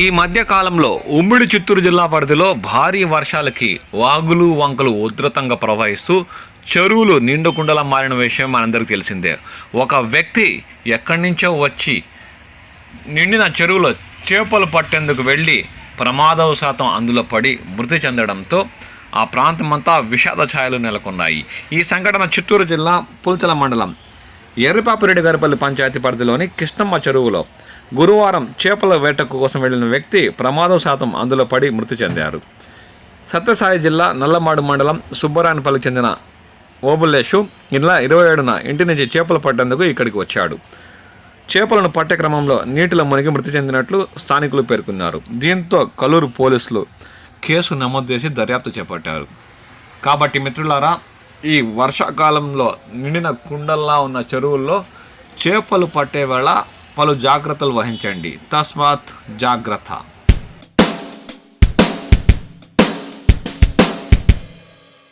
ఈ మధ్య కాలంలో ఉమ్మడి చిత్తూరు జిల్లా పరిధిలో భారీ వర్షాలకి వాగులు వంకలు ఉధృతంగా ప్రవహిస్తూ చెరువులు నిండుకుండలా మారిన విషయం మనందరికీ తెలిసిందే. ఒక వ్యక్తి ఎక్కడి నుంచో వచ్చి నిండిన చెరువులో చేపలు పట్టేందుకు వెళ్ళి ప్రమాదవశాతం అందులో పడి మృతి చెందడంతో ఆ ప్రాంతమంతా విషాద ఛాయలు నెలకొన్నాయి. ఈ సంఘటన చిత్తూరు జిల్లా పుల్చల మండలం ఎర్రిపాపిరెడ్డి గారిపల్లి పంచాయతీ పరిధిలోని కృష్ణమ్మ చెరువులో గురువారం చేపల వేటకు కోసం వెళ్లిన వ్యక్తి ప్రమాదవశాతం అందులో పడి మృతి చెందారు. సత్యసాయి జిల్లా నల్లమాడు మండలం సుబ్బరాయనపల్లికి చెందిన ఓబులేషు ఇలా 27న ఇంటి నుంచి చేపలు పట్టేందుకు ఇక్కడికి వచ్చాడు. చేపలను పట్టే క్రమంలో నీటిలో మునిగి మృతి చెందినట్లు స్థానికులు పేర్కొన్నారు. దీంతో కలూరు పోలీసులు కేసు నమోదు చేసి దర్యాప్తు చేపట్టారు. కాబట్టి మిత్రులారా, ఈ వర్షాకాలంలో నిండిన కుండల్లా ఉన్న చెరువుల్లో చేపలు పట్టే వేళ పలు జాగ్రత్తలు వహించండి. తస్మాత్ జాగ్రత్త.